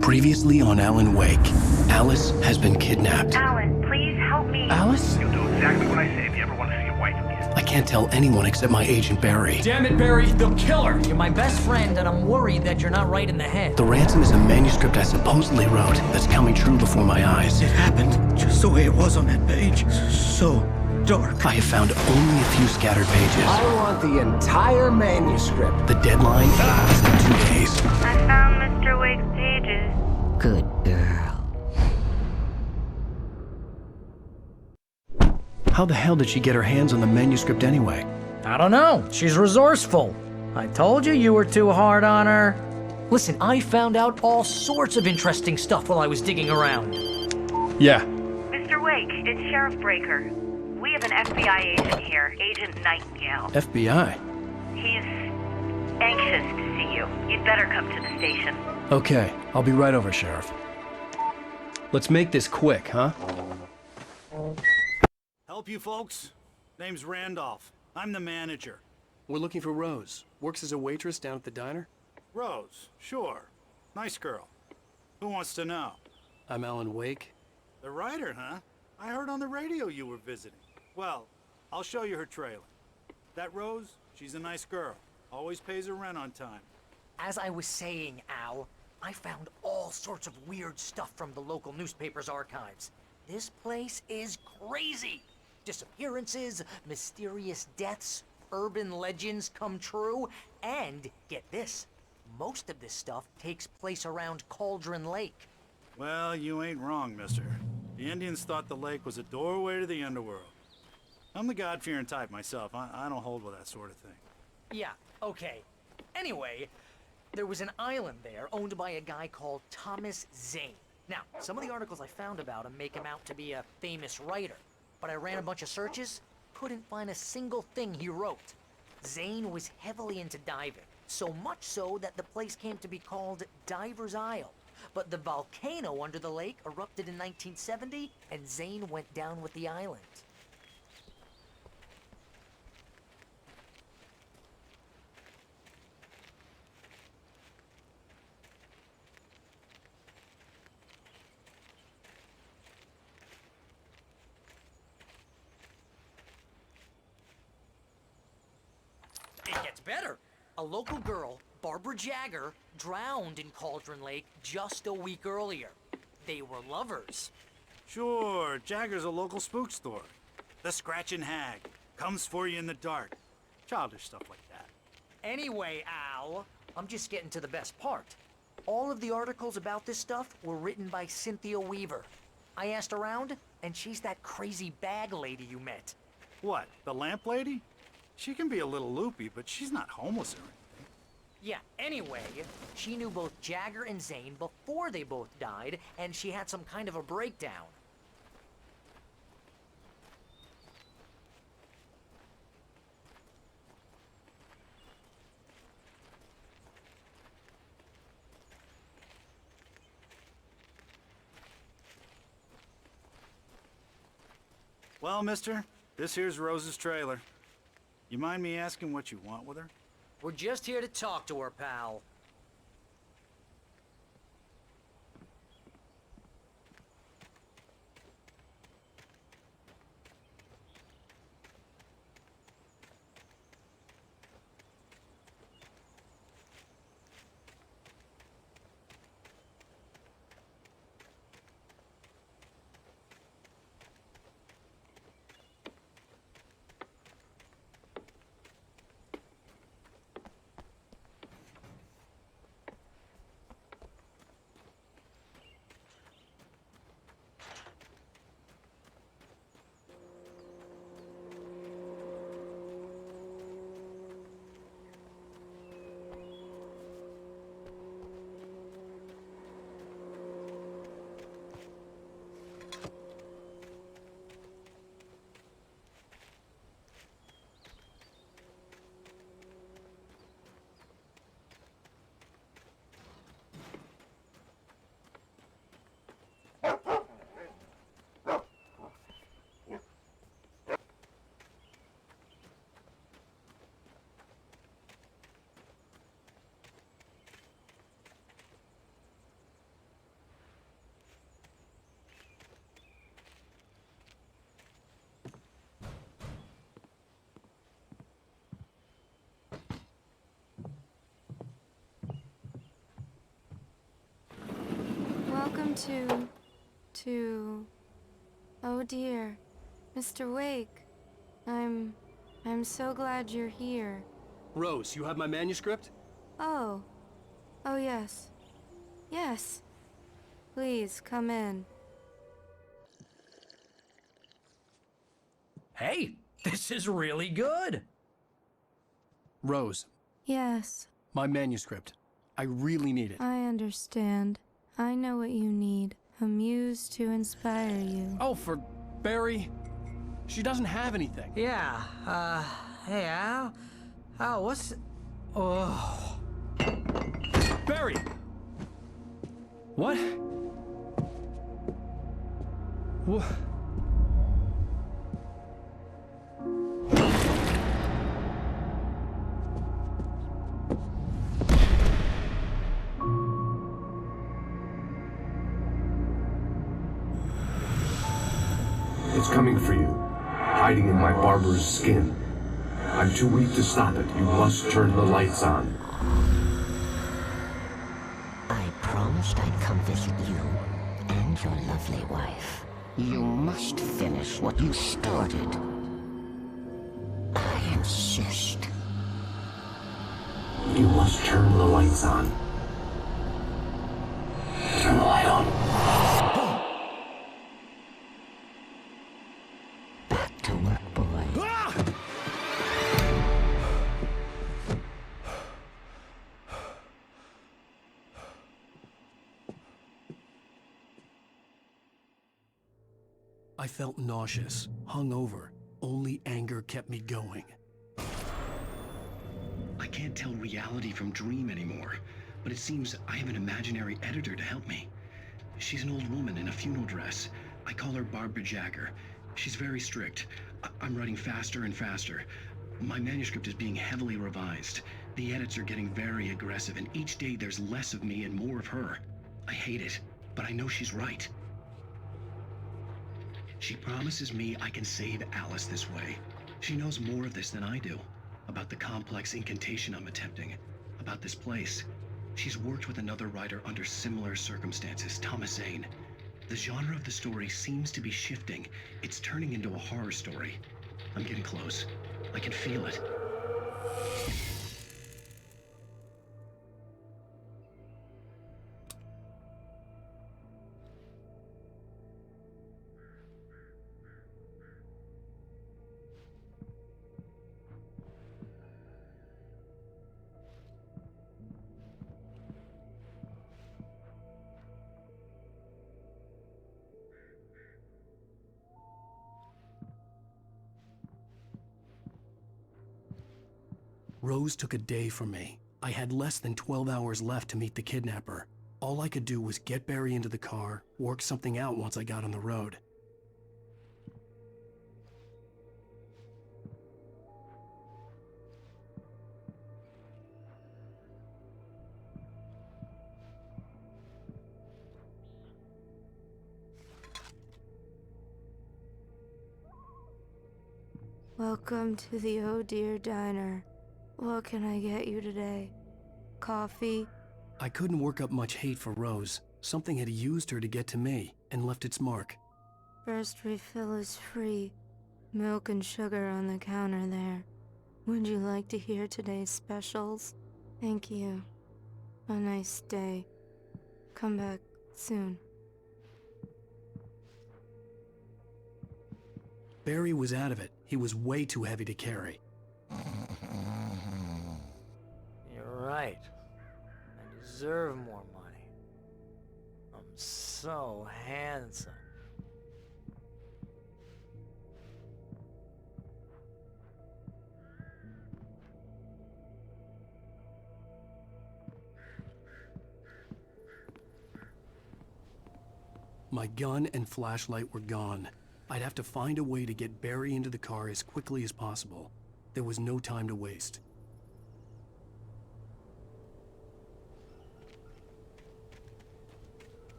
Previously on Alan Wake, Alice has been kidnapped. Alan, please help me. Alice? You'll do exactly what I say if you ever want to see your wife again. I can't tell anyone except my agent Barry. Damn it, Barry, they'll kill her! You're my best friend, and I'm worried that you're not right in the head. The ransom is a manuscript I supposedly wrote that's coming true before my eyes. It happened just the way it was on that page. So dark. I have found only a few scattered pages. I want the entire manuscript. The deadline is in 2 days. I found Mr. Wake's pages. Good girl. How the hell did she get her hands on the manuscript anyway? I don't know. She's resourceful. I told you you were too hard on her. Listen, I found out all sorts of interesting stuff while I was digging around. Yeah. Mr. Wake, it's Sheriff Breaker. We have an FBI agent here, Agent Nightingale. FBI? He's anxious to see you. You'd better come to the station. Okay, I'll be right over, Sheriff. Let's make this quick, huh? Help you folks? Name's Randolph. I'm the manager. We're looking for Rose. Works as a waitress down at the diner. Rose, sure. Nice girl. Who wants to know? I'm Alan Wake. The writer, huh? I heard on the radio you were visiting. Well, I'll show you her trailer. That Rose, she's a nice girl. Always pays her rent on time. As I was saying, Al, I found all sorts of weird stuff from the local newspaper's archives. This place is crazy. Disappearances, mysterious deaths, urban legends come true, and get this, most of this stuff takes place around Cauldron Lake. Well, you ain't wrong, mister. The Indians thought the lake was a doorway to the underworld. I'm the God-fearing type myself. I don't hold with that sort of thing. Yeah, okay. Anyway, there was an island there owned by a guy called Thomas Zane. Now, some of the articles I found about him make him out to be a famous writer, but I ran a bunch of searches, couldn't find a single thing he wrote. Zane was heavily into diving, so much so that the place came to be called Diver's Isle. But the volcano under the lake erupted in 1970, and Zane went down with the island. It gets better. A local girl, Barbara Jagger, drowned in Cauldron Lake just a week earlier. They were lovers. Sure, Jagger's a local spook store. The Scratchin' Hag. Comes for you in the dark. Childish stuff like that. Anyway, Al, I'm just getting to the best part. All of the articles about this stuff were written by Cynthia Weaver. I asked around, and she's that crazy bag lady you met. What, the lamp lady? She can be a little loopy, but she's not homeless or anything. Yeah, anyway, she knew both Jagger and Zane before they both died, and she had some kind of a breakdown. Well, mister, this here's Rose's trailer. You mind me asking what you want with her? We're just here to talk to her, pal. come to... Oh dear, Mr. Wake. I'm so glad you're here. Rose, you have my manuscript? Oh. Oh yes. Yes. Please, come in. Hey, this is really good! Rose, Yes, my manuscript. I really need it. I understand. I know what you need. A muse to inspire you. Oh, for Barry? She doesn't have anything. Yeah, hey, Al? Al, what's... Oh... Barry! What? What? It's coming for you, hiding in my barber's skin. I'm too weak to stop it. You must turn the lights on. I promised I'd come visit you and your lovely wife. You must finish what you started. I insist. You must turn the lights on. Turn the light on. Back to work, boy. I felt nauseous, hungover. Only anger kept me going. I can't tell reality from dream anymore, but it seems I have an imaginary editor to help me. She's an old woman in a funeral dress. I call her Barbara Jagger. She's very strict. I'm writing faster and faster. My manuscript is being heavily revised. The edits are getting very aggressive, and each day there's less of me and more of her. I hate it, but I know she's right. She promises me I can save Alice this way. She knows more of this than I do. About the complex incantation I'm attempting. About this place. She's worked with another writer under similar circumstances, Thomas Zane. The genre of the story seems to be shifting. It's turning into a horror story. I'm getting close. I can feel it. Rose took a day from me. I had less than 12 hours left to meet the kidnapper. All I could do was get Barry into the car, work something out once I got on the road. Welcome to the Oh Dear Diner. What can I get you today? Coffee? I couldn't work up much hate for Rose. Something had used her to get to me, and left its mark. First refill is free. Milk and sugar on the counter there. Would you like to hear today's specials? Thank you. A nice day. Come back soon. Barry was out of it. He was way too heavy to carry. You're right. I deserve more money. I'm so handsome. My gun and flashlight were gone. I'd have to find a way to get Barry into the car as quickly as possible. There was no time to waste.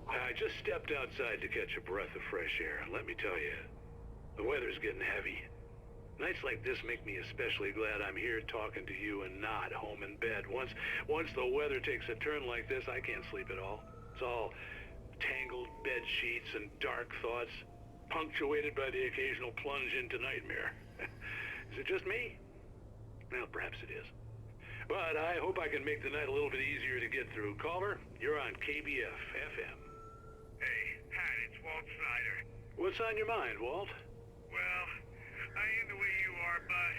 I just stepped outside to catch a breath of fresh air. Let me tell you, The weather's getting heavy. Nights like this make me especially glad I'm here talking to you and not home in bed. Once the weather takes a turn like this, I can't sleep at all. It's all tangled bed sheets and dark thoughts, punctuated by the occasional plunge into nightmare. Is it just me? Well, perhaps it is. But I hope I can make the night a little bit easier to get through. Caller, you're on KBF FM. Hey, Pat, it's Walt Snyder. What's on your mind, Walt? Well, I am the way you are, but,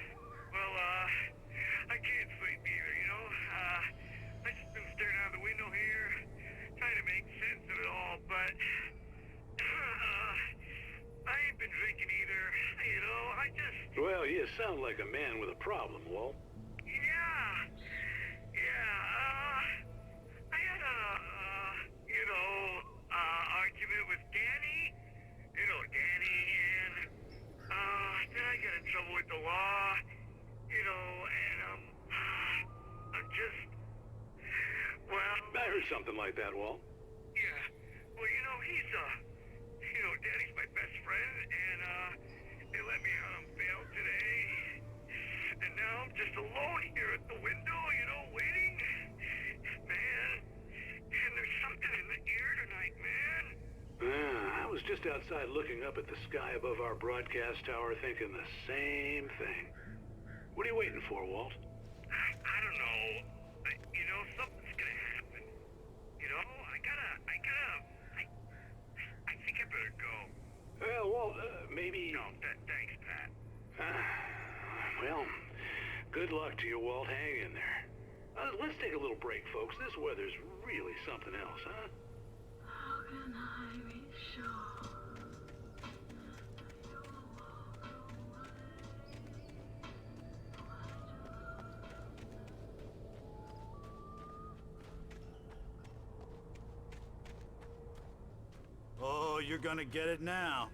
well, I can't sleep either, you know? I just been staring out the window here, trying to make sense of it all, but, I ain't been drinking either, you know, I just... Well, you sound like a man with a problem, Walt. I had a, argument with Danny, Danny, and, then I got in trouble with the law, and, I'm just, well... I heard something like that, Walt. Yeah, well, he's, Danny's my best friend, and, they let me out on bail today, and now I'm just alone here at the window, waiting, man, and there's something in the air tonight, man. I was just outside looking up at the sky above our broadcast tower thinking the same thing. What are you waiting for, Walt? I don't know. Something's gonna happen. I think I better go. Well, Walt, maybe... No, thanks, Pat. Well, good luck to you, Walt. Hang in there. Let's take a little break, folks. This weather's really something else, huh? How can I be sure? Oh, you're gonna get it now.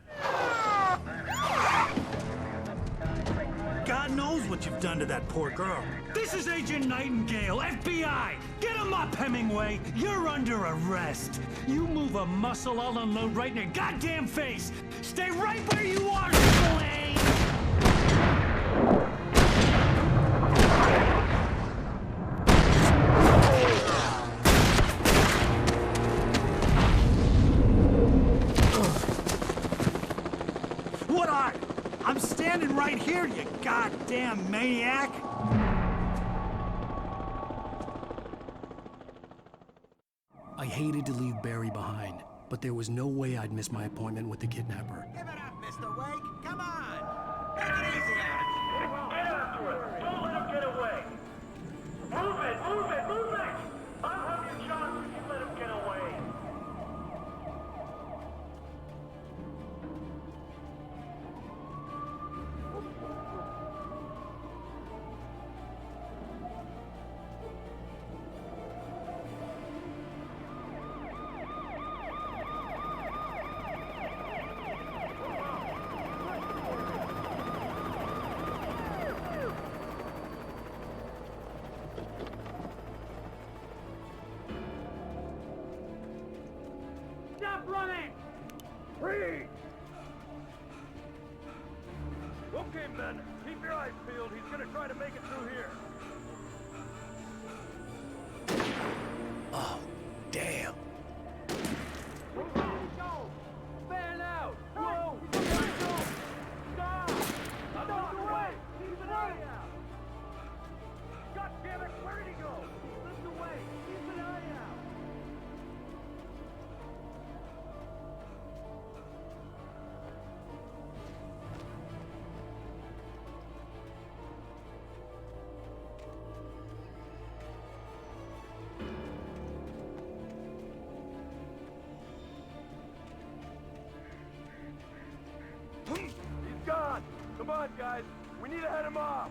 God knows what you've done to that poor girl. This is Agent Nightingale, FBI! Get him up, Hemingway! You're under arrest! You move a muscle, I'll unload right in your goddamn face! Stay right where you are, Slane! What are you? I'm standing right here, you goddamn maniac! I hated to leave Barry behind, but there was no way I'd miss my appointment with the kidnapper. Give it up, Mr. Wake. Come on. Take it easy on him. Get after it. Don't let him get away. Move it. I'll have you charged if you let him get away. Stop running! Freeze! Okay, men, keep your eyes peeled. He's gonna try to make it through here. Oh, damn. Go! Fan out! Whoa! Stop! Stop away! Keep an eye out! God damn it, where did he go? He slipped away! Keep an eye out! He's gone! Come on, guys! We need to head him off!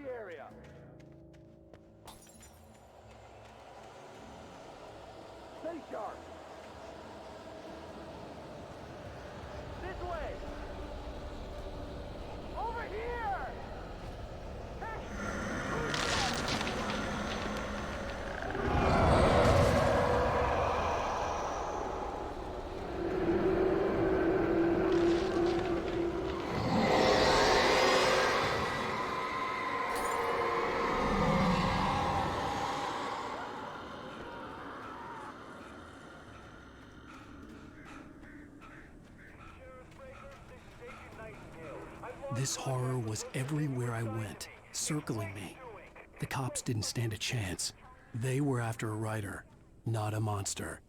the area. Stay sharp. This way. Over here. This horror was everywhere I went, circling me. The cops didn't stand a chance. They were after a writer, not a monster.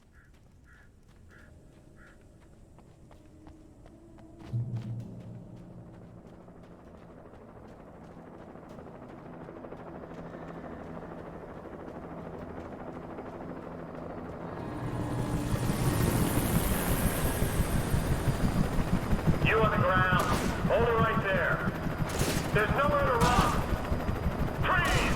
You on the ground. Hold it right there. There's nowhere to run. Freeze!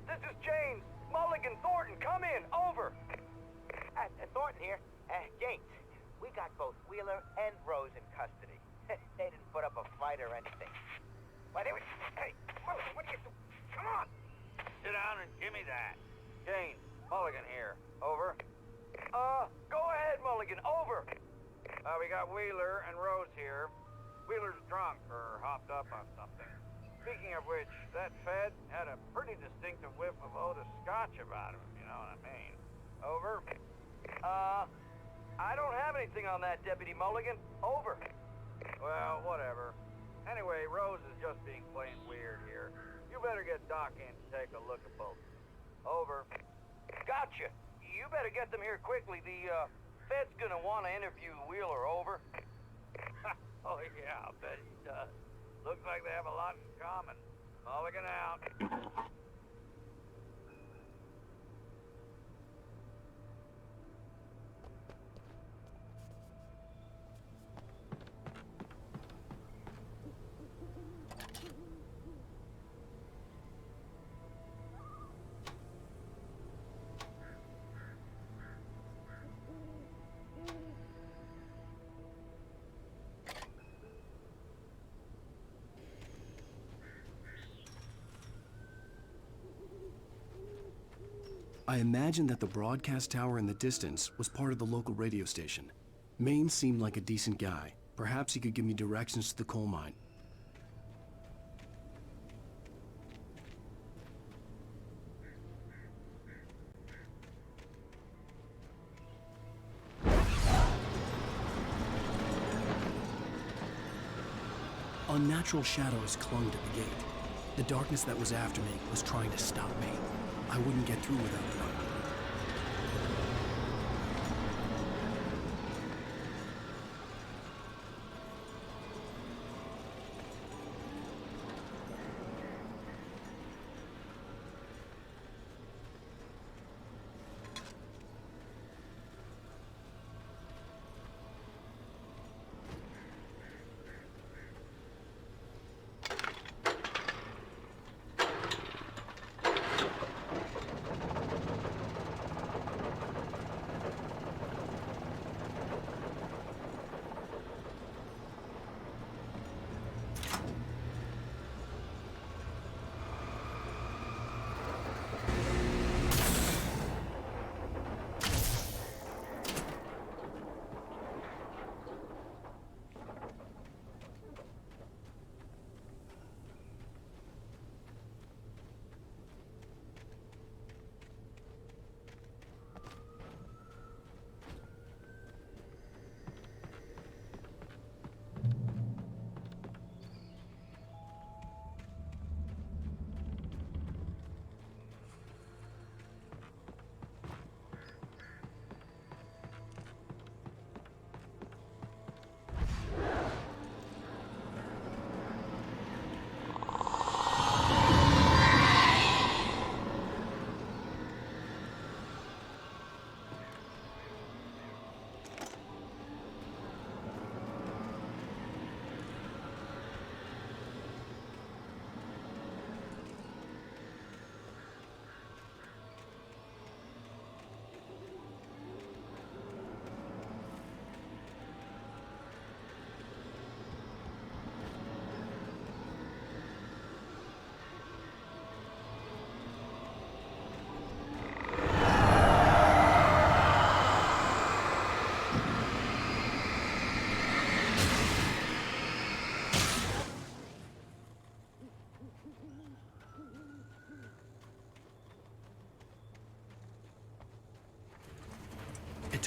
This is James. Mulligan, Thornton, come in. Over. Thornton here. James, we got both Wheeler and Rose in custody. They didn't put up a fight or anything. Why, they were... Hey, Mulligan, what are you doing? Come on. Sit down and give me that. James, Mulligan here. Over. Go ahead, Mulligan. Over. We got Wheeler and Rose here. Wheeler's drunk or hopped up on something. Speaking of which, that Fed had a pretty distinctive whiff of Otis Scotch about him, if you know what I mean. Over. I don't have anything on that, Deputy Mulligan. Over. Well, whatever. Anyway, Rose is just being plain weird here. You better get Doc in to take a look at both. Over. Gotcha. You better get them here quickly. The, Fed's gonna want to interview Wheeler. Over. Oh, yeah, I'll bet he does. Looks like they have a lot in common. Mulligan out. I imagined that the broadcast tower in the distance was part of the local radio station. Maine seemed like a decent guy. Perhaps he could give me directions to the coal mine. Unnatural shadows clung to the gate. The darkness that was after me was trying to stop me. I wouldn't get through without them.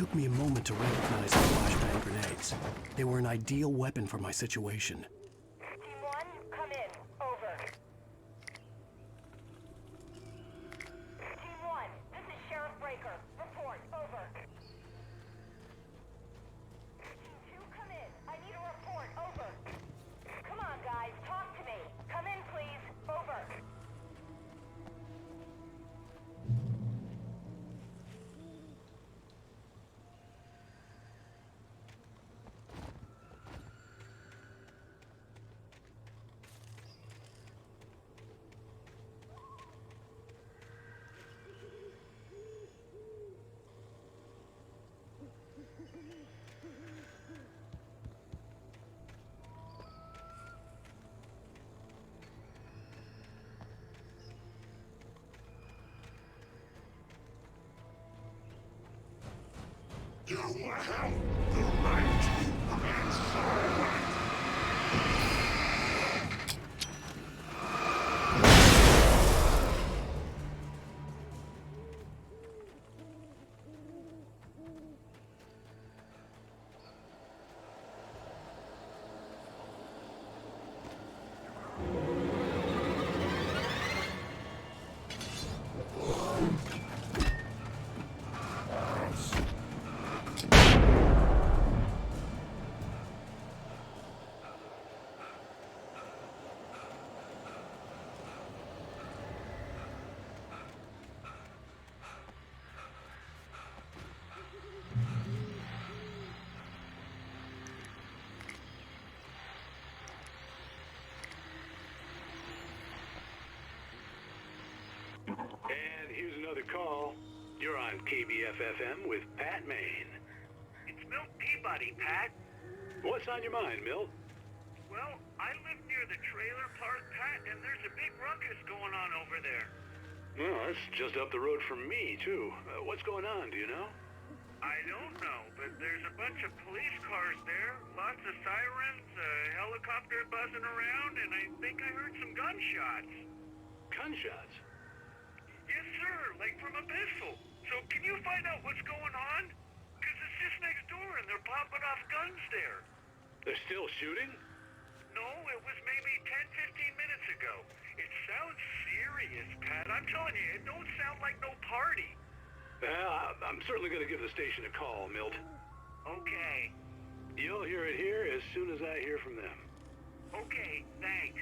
took me a moment to recognize the flashbang grenades. They were an ideal weapon for my situation. Team 1, come in. Over. Team 1, this is Sheriff Breaker. Report. Over. Team 2, come in. I need a report. Over. Come on, guys. Talk to me. Come in, please. Over. You have the right inside. And here's another call. You're on KBF-FM with Pat Maine. It's Milt Peabody, Pat. What's on your mind, Milt? Well, I live near the trailer park, Pat, and there's a big ruckus going on over there. Well, that's just up the road from me, too. What's going on, do you know? I don't know, but there's a bunch of police cars there, lots of sirens, a helicopter buzzing around, and I think I heard some gunshots. Gunshots? Yes, sir, like from a pistol. So can you find out what's going on? Because it's just next door and they're popping off guns there. They're still shooting? No, it was maybe 10, 15 minutes ago. It sounds serious, Pat. I'm telling you, it don't sound like no party. I'm certainly going to give the station a call, Milt. Okay. You'll hear it here as soon as I hear from them. Okay, thanks.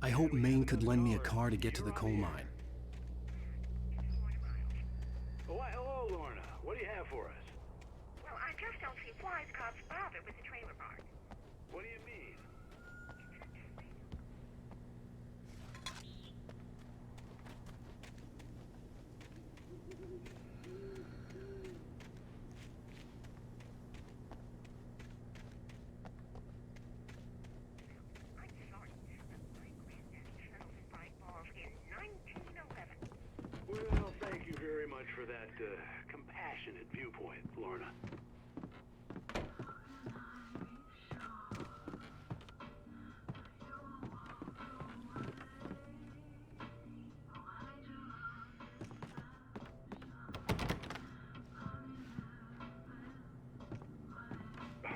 I hope Maine could lend me a car to get to the coal mine. Oh, why, hello, Lorna. What do you have for us? Well, I just don't see why the cops bother with the trailer park. What do you mean? I'm sorry, but my granddaddy settled in by balls in 1911. Well, thank you very much for that compassionate viewpoint, Lorna.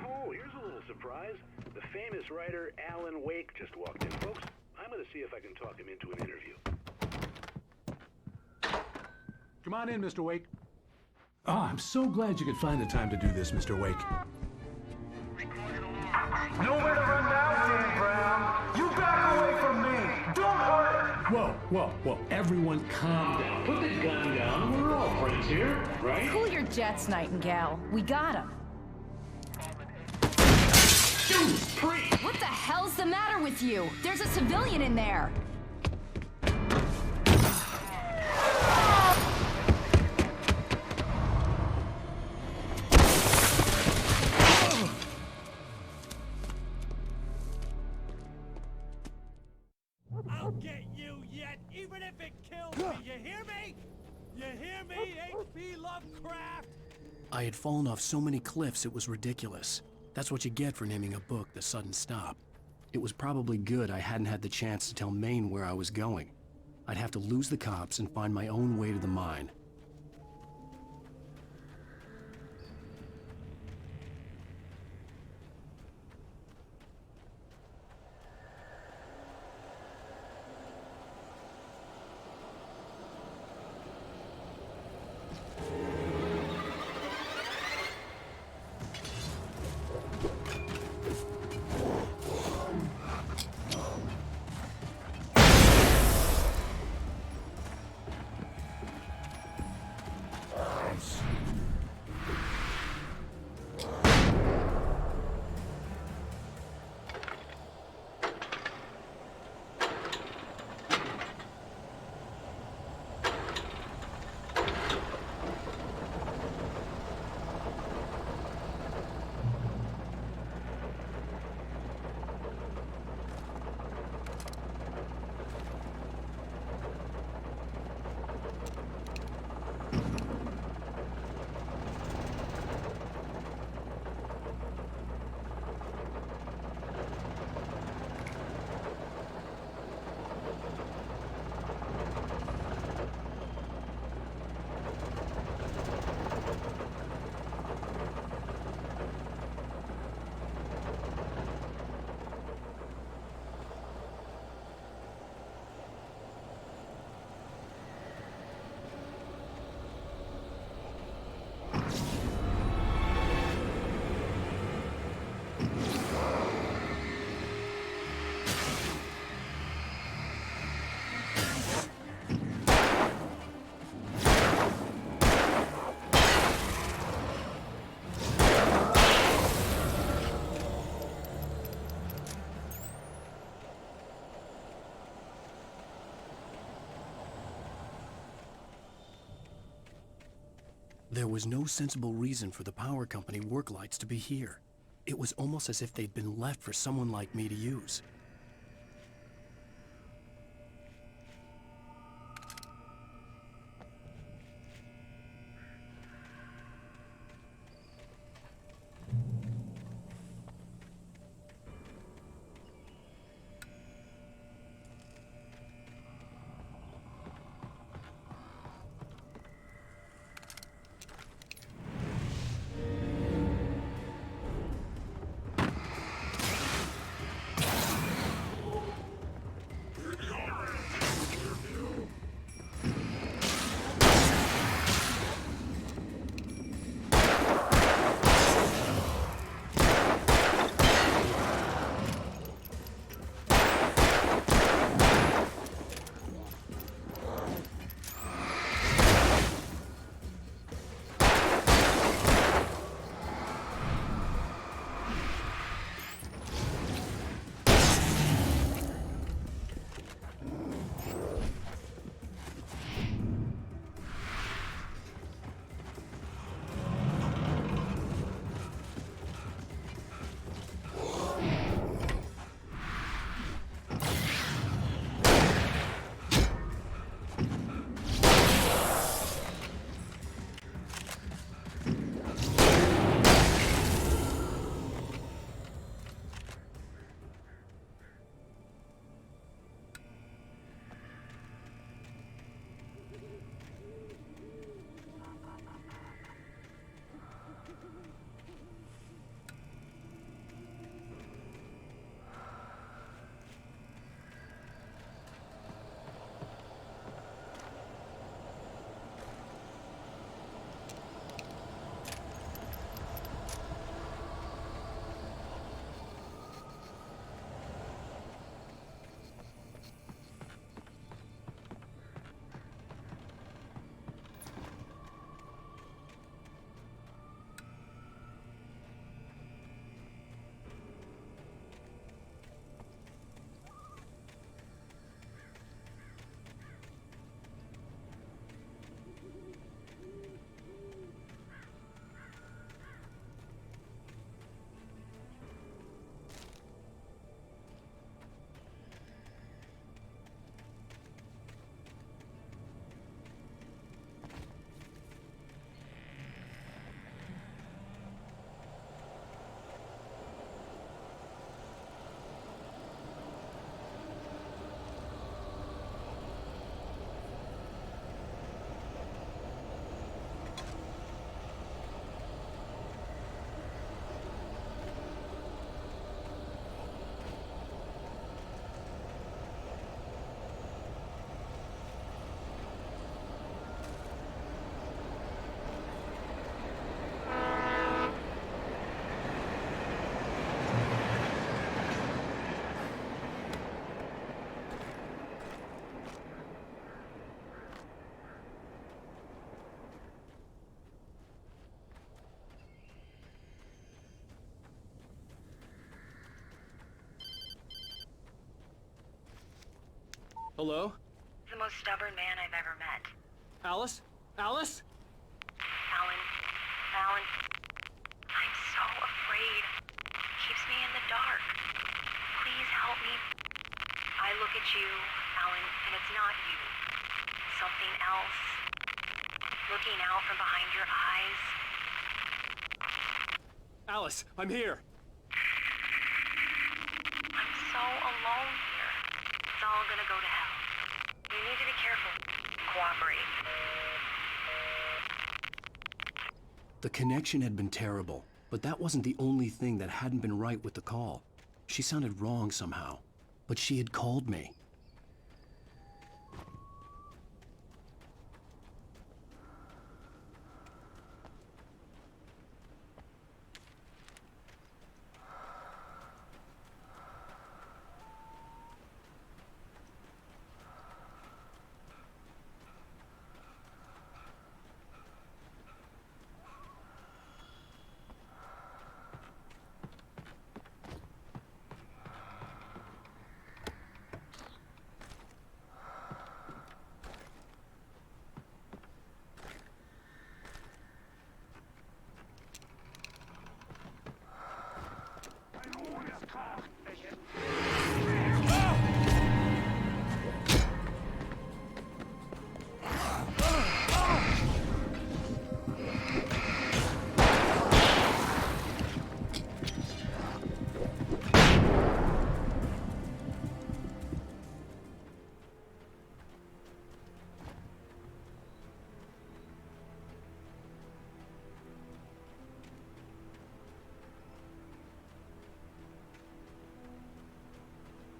Oh, here's a little surprise. The famous writer Alan Wake just walked in. Folks, I'm going to see if I can talk him into an interview. Come on in, Mr. Wake. Oh, I'm so glad you could find the time to do this, Mr. Wake. Nowhere to run now, Dan Brown. You back away from me. Don't hurt her. Whoa. Everyone calm down. Put the gun down. We're all friends here, right? Cool your jets, Nightingale. We got him. Judas Priest! What the hell's the matter with you? There's a civilian in there. I'll get you yet, even if it kills me. You hear me? You hear me, H.P. Lovecraft? I had fallen off so many cliffs it was ridiculous. That's what you get for naming a book The Sudden Stop. It was probably good I hadn't had the chance to tell Maine where I was going. I'd have to lose the cops and find my own way to the mine. There was no sensible reason for the power company work lights to be here. It was almost as if they'd been left for someone like me to use. Hello? The most stubborn man I've ever met. Alice? Alice? Alan. Alan. I'm so afraid. He keeps me in the dark. Please help me. I look at you, Alan, and it's not you. Something else. Looking out from behind your eyes. Alice, I'm here. I'm so alone here. It's all gonna go to hell. You need to be careful. Cooperate. The connection had been terrible, but that wasn't the only thing that hadn't been right with the call. She sounded wrong somehow, but she had called me.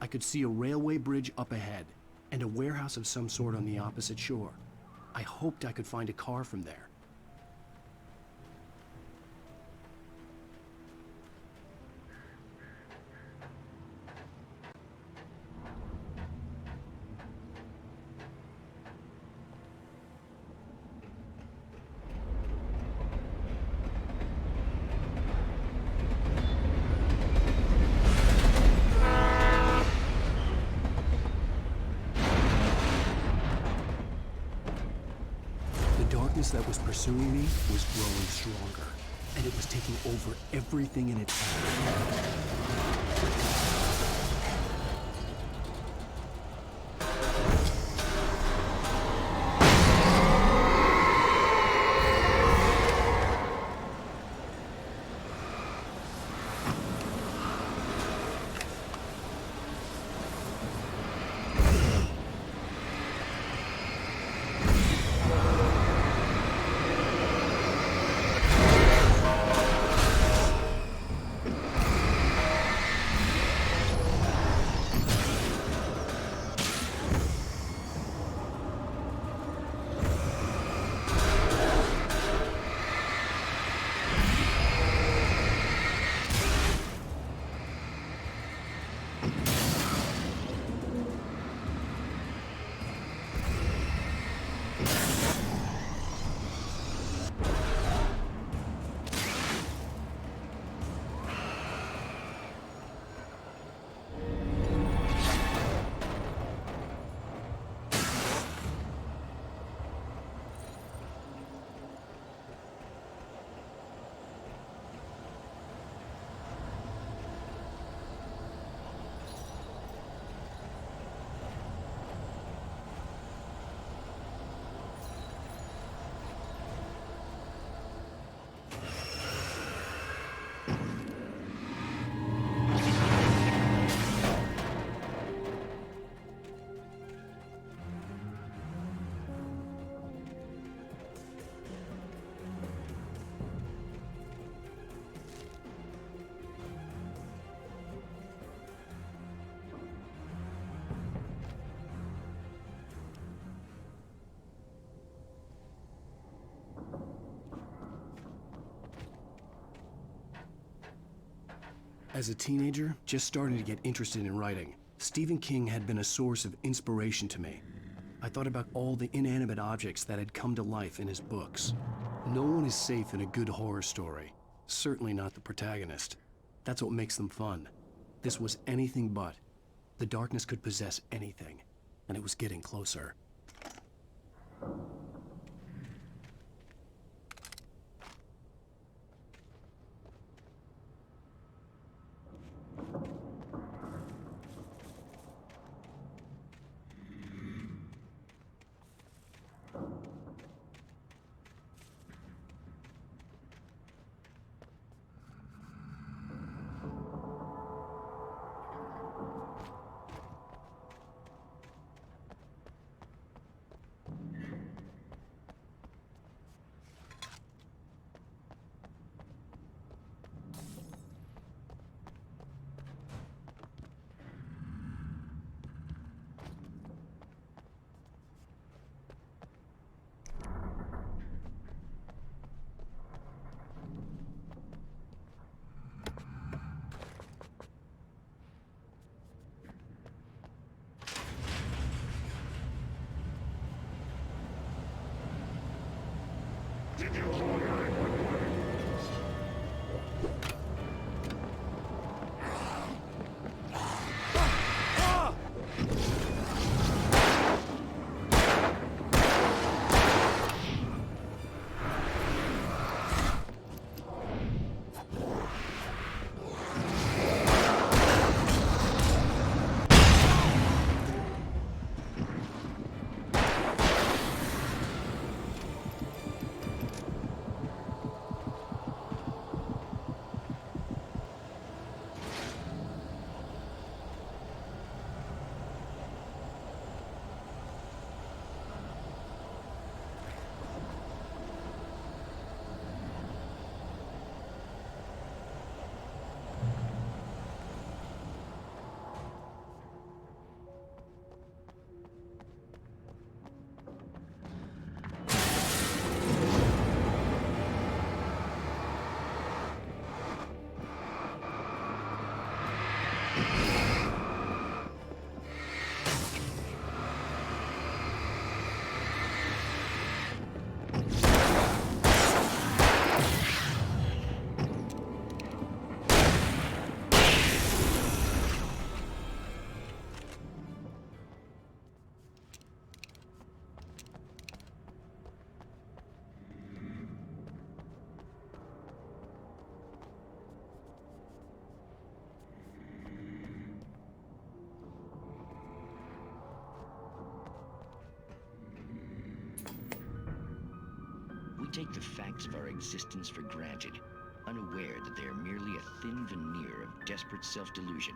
I could see a railway bridge up ahead, and a warehouse of some sort on the opposite shore. I hoped I could find a car from there. That was pursuing me was growing stronger, and it was taking over everything in its path. As a teenager, just starting to get interested in writing, Stephen King had been a source of inspiration to me. I thought about all the inanimate objects that had come to life in his books. No one is safe in a good horror story. Certainly not the protagonist. That's what makes them fun. This was anything but. The darkness could possess anything. and it was getting closer. We take the facts of our existence for granted, unaware that they are merely a thin veneer of desperate self-delusion,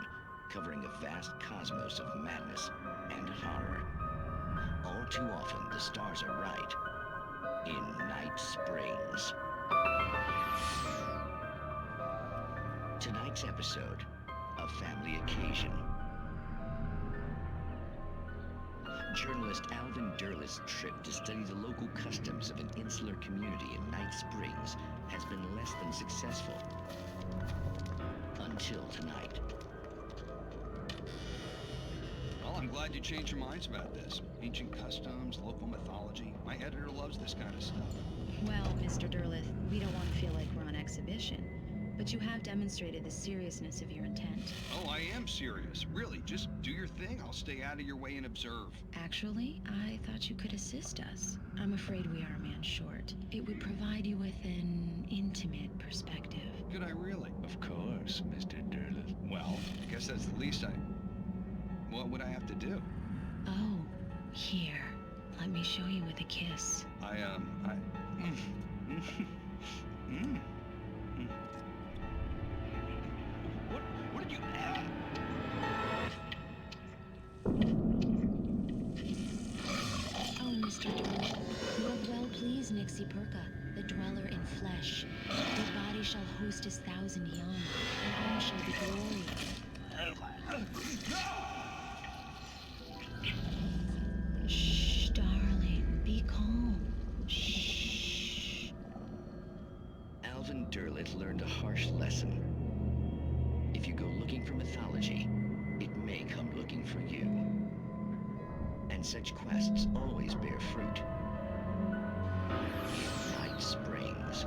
covering a vast cosmos of madness and horror. All too often, the stars are right. In Night Springs. Tonight's episode, A Family Occasion. Journalist Alvin Derleth's trip to study the local customs of an insular community in Night Springs has been less than successful. Until tonight. Well, I'm glad you changed your minds about this. Ancient customs, local mythology. My editor loves this kind of stuff. Well, Mr. Derleth, we don't want to feel like we're on exhibition, but you have demonstrated the seriousness of your intent. Oh, I am serious. Really, just do your thing. I'll stay out of your way and observe. Actually, I thought you could assist us. I'm afraid we are a man short. It would provide you with an intimate perspective. Could I really? Of course, Mr. Derleth. Well, I guess that's the least what would I have to do? Oh, here. Let me show you with a kiss. What did you add? Oh, Mr. Derleth, you have well pleased Nixie Perka, the dweller in flesh. His body shall host his 1,000 young, and all shall be glory. Shh, darling, be calm. Shh. Alvin Derleth learned a harsh lesson. If you go looking for mythology, it may come looking for you. And such quests always bear fruit. In Night Springs.